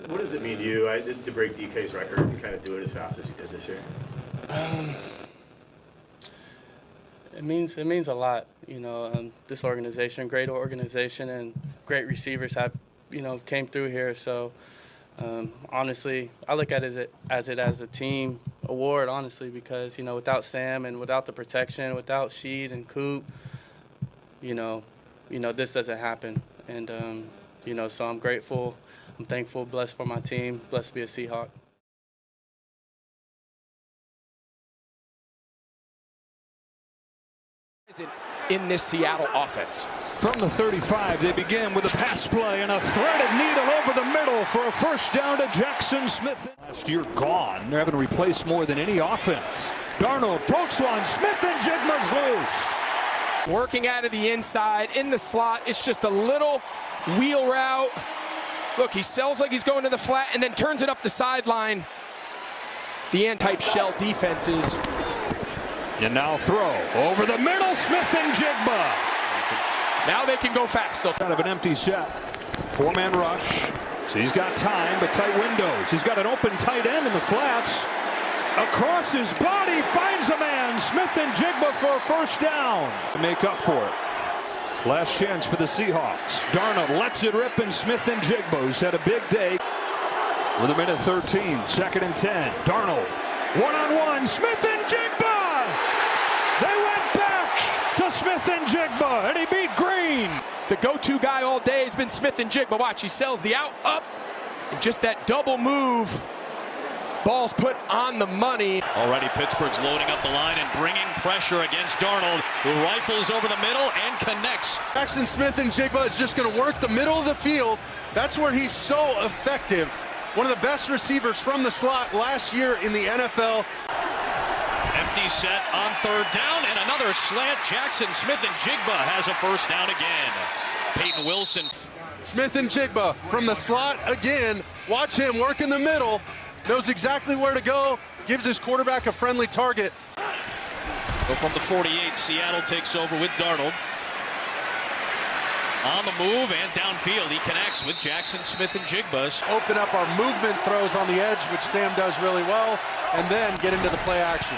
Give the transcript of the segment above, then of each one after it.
What does it mean to you to break DK's record and kind of do it as fast as you did this year? It means a lot. This organization, great organization, and great receivers have, came through here. So honestly, I look at it as a team award, honestly, because without Sam and without the protection, without Sheed and Coop, this doesn't happen. And so I'm grateful, I'm thankful, blessed for my team, blessed to be a Seahawk. In this Seattle offense. From the 35, they begin with a pass play and a threaded needle over the middle for a first down to Jackson Smith. Last year gone. They're having to replace more than any offense. Darnold floats one. Smith-Njigba's loose. Working out of the inside, in the slot. It's just a little wheel route. Look, he sells like he's going to the flat and then turns it up the sideline. The end-type shell defenses. And now throw over the middle, Smith-Njigba. Now they can go fast. They'll Out of an empty set. Four-man rush. So he's got time, but tight windows. He's got an open tight end in the flats. Across his body, finds a man. Smith-Njigba for a first down to make up for it. Last chance for the Seahawks. Darnold lets it rip, and Smith-Njigba, who's had a big day. With a minute 13, second and 10. Darnold, one-on-one, Smith-Njigba! They went back to Smith-Njigba, and he beat Green. The go-to guy all day has been Smith-Njigba. Watch, he sells the out, up, and just that double move. Ball's put on the money. Already Pittsburgh's loading up the line and bringing pressure against Darnold, who rifles over the middle and connects. Jackson Smith-Njigba is just going to work the middle of the field. That's where he's so effective. One of the best receivers from the slot last year in the NFL. Empty set on third down and another slant. Jackson Smith-Njigba has a first down again. Peyton Wilson. Smith-Njigba from the slot again. Watch him work in the middle. Knows exactly where to go. Gives his quarterback a friendly target. So from the 48, Seattle takes over with Darnold. On the move and downfield, he connects with Jackson Smith-Njigba. Open up our movement throws on the edge, which Sam does really well, and then get into the play action.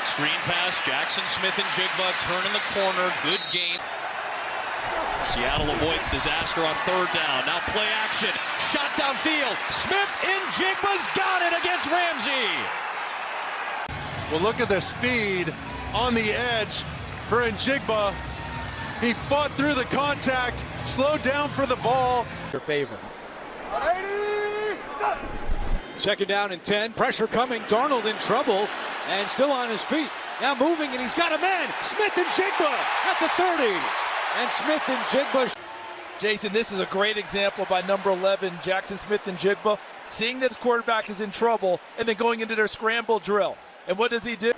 Screen pass, Jackson Smith-Njigba turning the corner, good game. Seattle avoids disaster on third down. Now play action, shot downfield. Smith-Njigba's got it against Ramsey. Well, look at the speed on the edge for Njigba. He fought through the contact, slowed down for the ball. Your favor. Second down and 10. Pressure coming. Darnold in trouble and still on his feet. Now moving, and he's got a man. Smith-Njigba at the 30. And Smith-Njigba. Jason, this is a great example by number 11, Jackson Smith-Njigba, seeing that his quarterback is in trouble and then going into their scramble drill. And what does he do?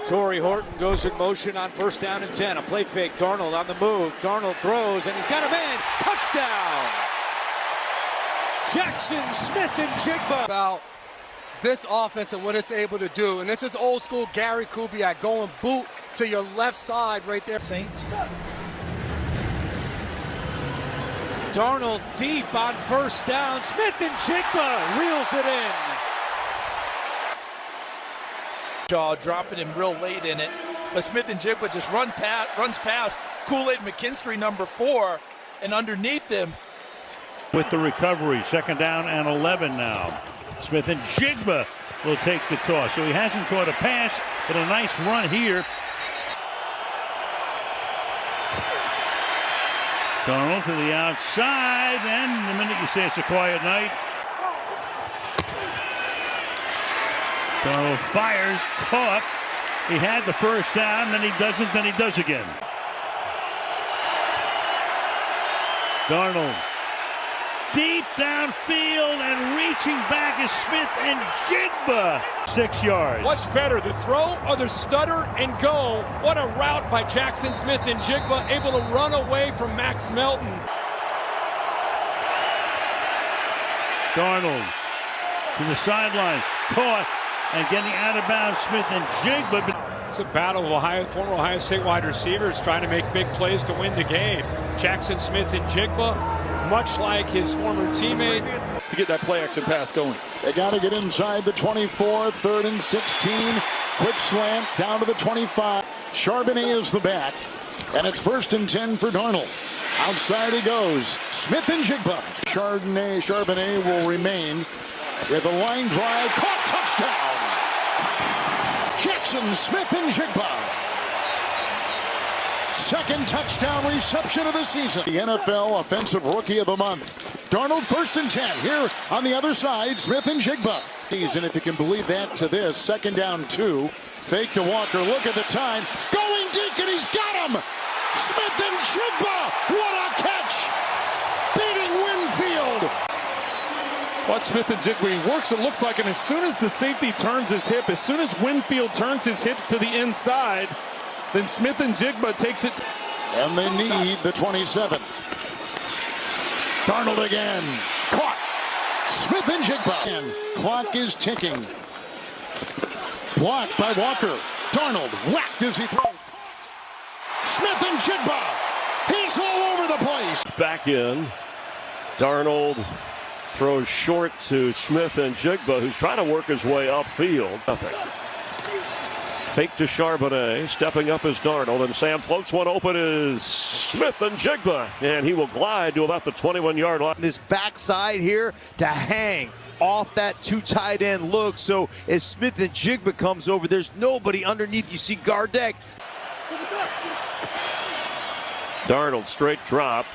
Torrey Horton goes in motion on first down and 10. A play fake. Darnold on the move. Darnold throws, and he's got a man. Touchdown! Jackson Smith-Njigba. About this offense and what it's able to do. And this is old school Gary Kubiak going boot to your left side right there. Saints. Darnold deep on first down. Smith-Njigba reels it in. Jaw dropping him real late in it. But Smith-Njigba just runs past Kool-Aid McKinstry, number 4, and underneath him. With the recovery, second down and 11 now. Smith-Njigba will take the toss. So he hasn't caught a pass, but a nice run here. Darnold to the outside, and the minute you say it's a quiet night. Darnold fires, caught. He had the first down, then he doesn't, then he does again. Darnold deep downfield and reaching back is Smith-Njigba. 6 yards. What's better, the throw or the stutter and go? What a route by Jackson Smith-Njigba, able to run away from Max Melton. Darnold to the sideline, caught and getting out of bounds. Smith-Njigba. It's a battle of former Ohio State wide receivers trying to make big plays to win the game. Jackson Smith-Njigba much like his former teammate. To get that play action pass going. They got to get inside the 24, 3rd and 16. Quick slant down to the 25. Charbonnet is the back, and it's 1st and 10 for Darnold. Outside he goes. Smith and Jigba. Charbonnet will remain with a line drive. Caught, touchdown. Jackson Smith and Jigba. Second touchdown reception of the season. The NFL Offensive Rookie of the Month. Darnold 1st and 10. Here on the other side, Smith and Jigba. And if you can believe that to this, 2nd down 2. Fake to Walker. Look at the time. Going deep, and he's got him. Smith and Jigba. What a catch. Beating Winfield. Watch Smith and Jigba. He works, it looks like, and as soon as the safety turns his hip, as soon as Winfield turns his hips to the inside, then Smith and Jigba takes it. And they need the 27. Darnold again. Caught. Smith and Jigba. And clock is ticking. Blocked by Walker. Darnold whacked as he throws. Smith and Jigba. He's all over the place. Back in. Darnold throws short to Smith and Jigba, who's trying to work his way upfield. Nothing. Fake to Charbonnet, stepping up is Darnold, and Sam floats one open is Smith and Jigba, and he will glide to about the 21-yard line. This backside here to hang off that 2 tight end look, so as Smith and Jigba comes over, there's nobody underneath. You see Gardeck. Darnold straight drop,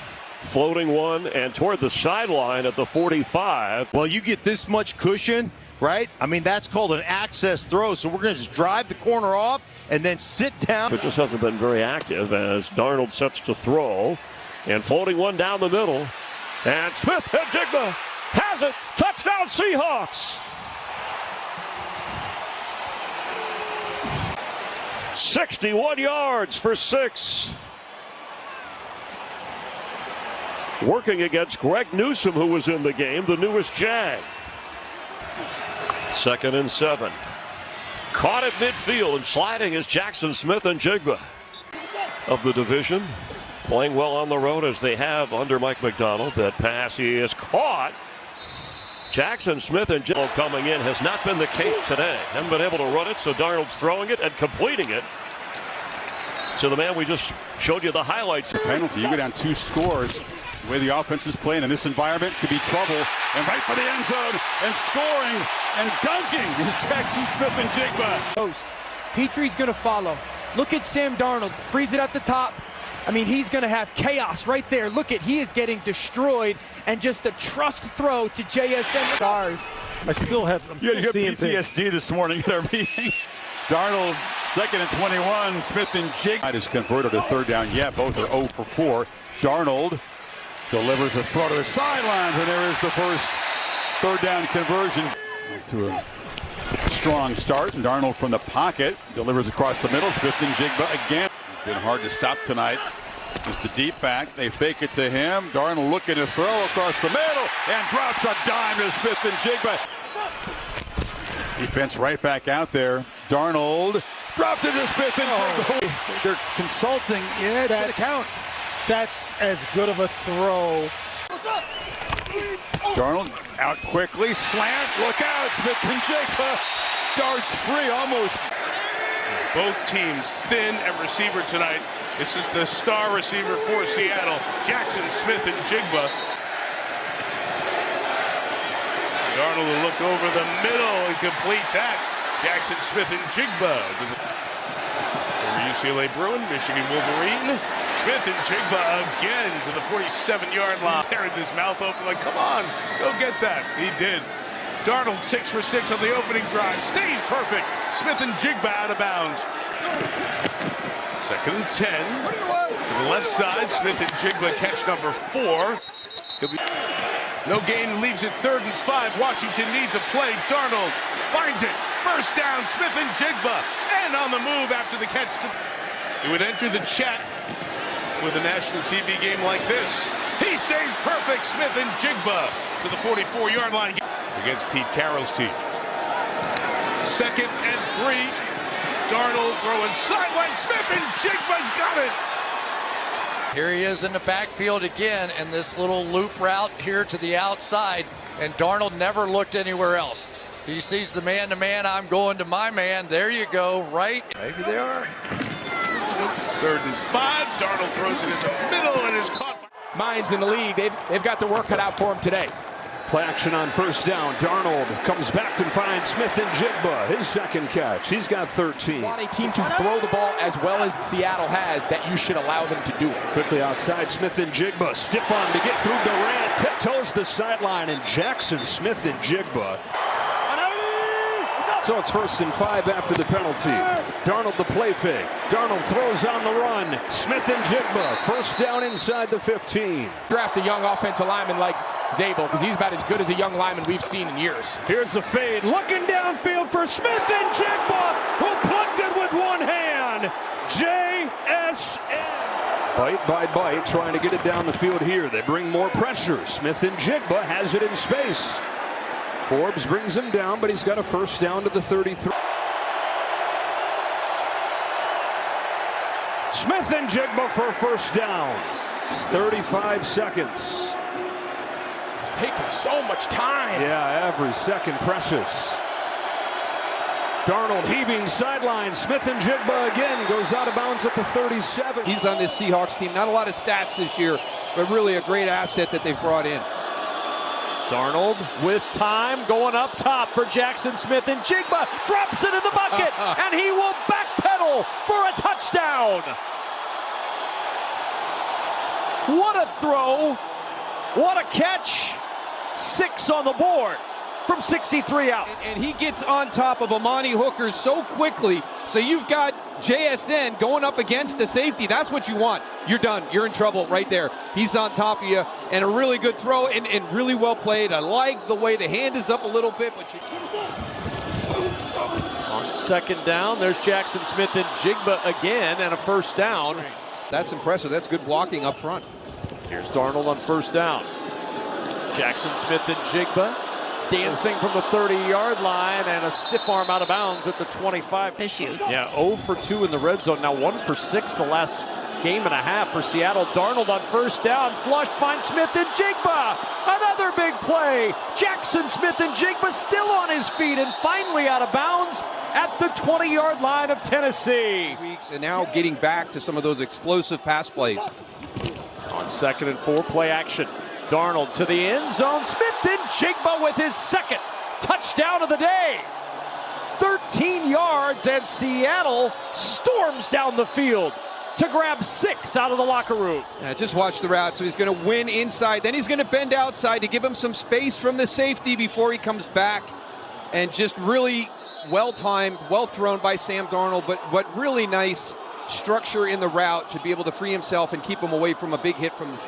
floating one, and toward the sideline at the 45. Well, you get this much cushion, right? I mean, that's called an access throw. So we're going to just drive the corner off and then sit down. It just hasn't been very active as Darnold sets to throw. And floating one down the middle. And Smith and Jigba has it. Touchdown Seahawks. 61 yards for 6. Working against Greg Newsome, who was in the game, the newest Jag. 2nd and 7. Caught at midfield and sliding is Jackson Smith and Jigba of the division. Playing well on the road as they have under Mike Macdonald. That pass is caught. Jackson Smith and Jigba coming in has not been the case today. Haven't been able to run it, so Darnold's throwing it and completing it to the man we just showed you the highlights. Penalty, you go down 2 scores. The way the offense is playing in this environment could be trouble. And right for the end zone and scoring and dunking is Jackson Smith and Jigba. Petrie's going to follow. Look at Sam Darnold. Freeze it at the top. I mean, he's going to have chaos right there. Look at, he is getting destroyed. And just a trust throw to JSN stars. I still have PTSD this morning at our meeting. Darnold, 2nd and 21. Smith and Jigba is converted to 3rd down. Yeah, both are 0 for 4. Darnold delivers a throw to the sidelines, and there is the first 3rd down conversion. To a strong start, and Darnold from the pocket delivers across the middle. Smith and Jigba again. It's been hard to stop tonight. It's the deep back. They fake it to him. Darnold looking to throw across the middle and drops a dime to Smith and Jigba. Defense right back out there. Darnold dropped it to Smith and Jigba. They're consulting. Yeah, that's count. That's as good of a throw. Darnold out quickly, slant, look out, Smith and Jigba darts free almost. Both teams thin at receiver tonight. This is the star receiver for Seattle, Jackson Smith and Jigba. Darnold will look over the middle and complete that. Jackson Smith and Jigba. Over UCLA Bruin, Michigan Wolverine. Smith and Jigba again to the 47-yard line. Tearing his mouth open like, come on, go get that. He did. Darnold 6 for 6 on the opening drive. Stays perfect. Smith and Jigba out of bounds. 2nd and 10. To the left side, Smith and Jigba catch number 4. No gain, leaves it 3rd and 5. Washington needs a play. Darnold finds it. First down, Smith and Jigba. And on the move after the catch. He would enter the chat with a national TV game like this. He stays perfect. Smith and Jigba to the 44-yard line against Pete Carroll's team. 2nd and 3. Darnold throwing sideline. Smith and Jigba's got it. Here he is in the backfield again, and this little loop route here to the outside, and Darnold never looked anywhere else. He sees the man-to-man, I'm going to my man. There you go, right? Maybe they are. 3rd and 5. Darnold throws it in the middle and is caught. Minds in the league, they've got the work cut out for him today. Play action on 1st down. Darnold comes back and finds Smith-Njigba, his 2nd catch. He's got 13. Want a team to throw the ball as well as Seattle has, that you should allow them to do it. Quickly outside, Smith-Njigba, stiff arm to get through Durant, tiptoes the sideline, and Jackson Smith-Njigba. So it's 1st and 5 after the penalty. Darnold the play fake. Darnold throws on the run. Smith-Njigba, 1st down inside the 15. Draft a young offensive lineman like Zabel, because he's about as good as a young lineman we've seen in years. Here's the fade, looking downfield for Smith-Njigba, who plucked it with one hand. JSN. Bite by bite, trying to get it down the field here. They bring more pressure. Smith-Njigba has it in space. Forbes brings him down, but he's got a 1st down to the 33. Smith-Njigba for 1st down. 35 seconds. It's taking so much time. Yeah, every second precious. Darnold heaving sideline. Smith-Njigba again goes out of bounds at the 37. He's on this Seahawks team. Not a lot of stats this year, but really a great asset that they've brought in. Darnold with time going up top for Jackson Smith-Njigba. Drops it in the bucket, and he will backpedal for a touchdown. What a throw. What a catch. 6 on the board from 63 out. And he gets on top of Amani Hooker so quickly. So you've got JSN going up against the safety. That's what you want. You're done. You're in trouble right there. He's on top of you, and a really good throw and really well played. I like the way the hand is up a little bit, but on 2nd down, there's Jackson Smith-Njigba again, and a 1st down. That's impressive. That's good blocking up front. Here's Darnold on 1st down. Jackson Smith-Njigba dancing from the 30-yard line, and a stiff arm out of bounds at the 25. Issues. Yeah, 0 for 2 in the red zone. Now 1 for 6 the last game and a half for Seattle. Darnold on 1st down, flushed, finds Smith-Njigba. Another big play. Jackson Smith-Njigba still on his feet and finally out of bounds at the 20-yard line of Tennessee. And now getting back to some of those explosive pass plays. On 2nd and 4, play action. Darnold to the end zone. Smith-Njigba with his 2nd touchdown of the day. 13 yards, and Seattle storms down the field to grab 6 out of the locker room. Just watch the route. So he's going to win inside. Then he's going to bend outside to give him some space from the safety before he comes back. And just really well-timed, well-thrown by Sam Darnold, but really nice structure in the route to be able to free himself and keep him away from a big hit from the